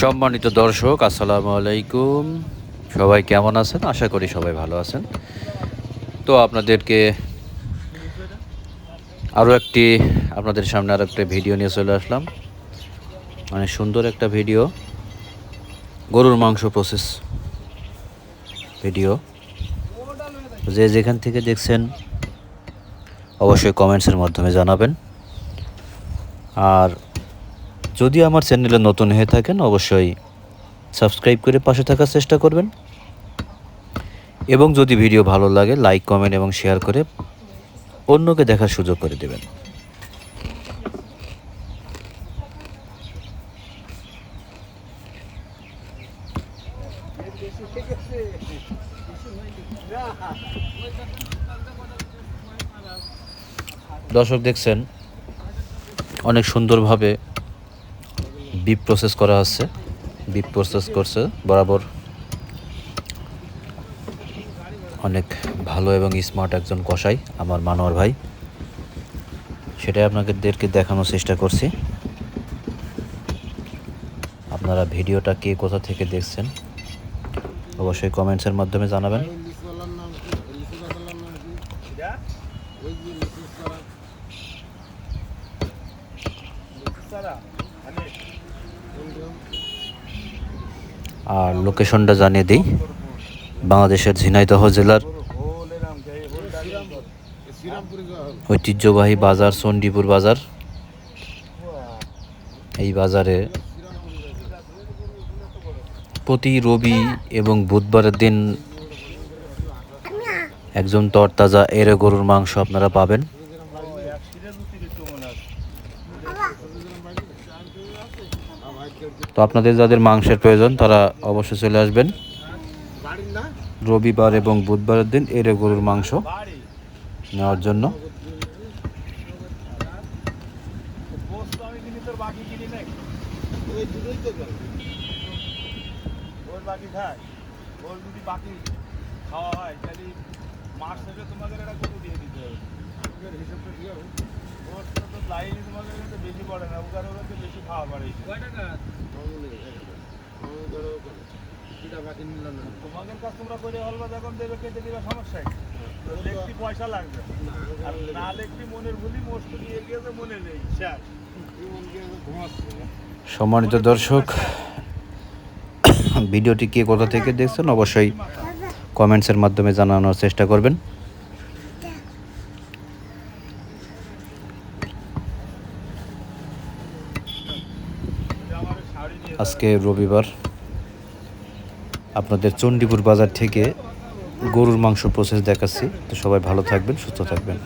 সম্মানিত দর্শক, আসসালামু আলাইকুম। সবাই কেমন আছেন? আশা করি সবাই ভালো আছেন। তো আরও একটি আপনাদের সামনে আরও একটা ভিডিও নিয়ে চলে আসলাম। অনেক সুন্দর একটা ভিডিও, গরুর মাংস প্রসেস ভিডিও। যে যেখান থেকে দেখছেন অবশ্যই কমেন্টসের মাধ্যমে জানাবেন। আর যদি আমার চ্যানেলে নতুন হয়ে থাকেন অবশ্যই সাবস্ক্রাইব করে পাশে থাকার চেষ্টা করবেন, এবং যদি ভিডিও ভালো লাগে লাইক, কমেন্ট এবং শেয়ার করে অন্যকে দেখার সুযোগ করে দেবেন। দর্শক দেখছেন অনেক সুন্দরভাবে বিপ প্রসেস করা হচ্ছে। বিপ প্রসেস করছে বরাবর অনেক ভালো এবং স্মার্ট একজন কসাই আমার মানোয়ার ভাই। সেটাই আপনাদেরকে দেখানোর চেষ্টা করছি। আপনারা ভিডিওটা কে কোথা থেকে দেখছেন অবশ্যই কমেন্টসের মাধ্যমে জানাবেন। আর লোকেশনটা জানিয়ে দিই, বাংলাদেশের ঝিনাইদহ জেলার ঐতিহ্যবাহী বাজার চণ্ডীপুর বাজার। এই বাজারে প্রতি রবি এবং বুধবারের দিন একজন তরতাজা এঁড়ে গরুর মাংস আপনারা পাবেন। তো আপনাদের যাদের মাংসের প্রয়োজন তারা অবশ্যই চলে আসবেন রবিবার এবং বুধবারের দিন এঁড়ে গরুর মাংস নেওয়ার জন্য। তোমাদের কাজ তোমরা করে হলবা যখন দেবে কেটে দিবে সমস্যা দেখতে পয়সা লাগবে আর না দেখতে মনের ভুলি মোস্ট দিয়ে গিয়েছে মনে নেই শেষ। সম্মানিত দর্শক, ভিডিওটি কে কোথা থেকে দেখছেন অবশ্যই কমেন্টসের মাধ্যমে জানানোর চেষ্টা করবেন। আজকে রবিবার, আপনাদের চণ্ডীপুর বাজার থেকে গরুর মাংস প্রসেস দেখাচ্ছি। তো সবাই ভালো থাকবেন, সুস্থ থাকবেন।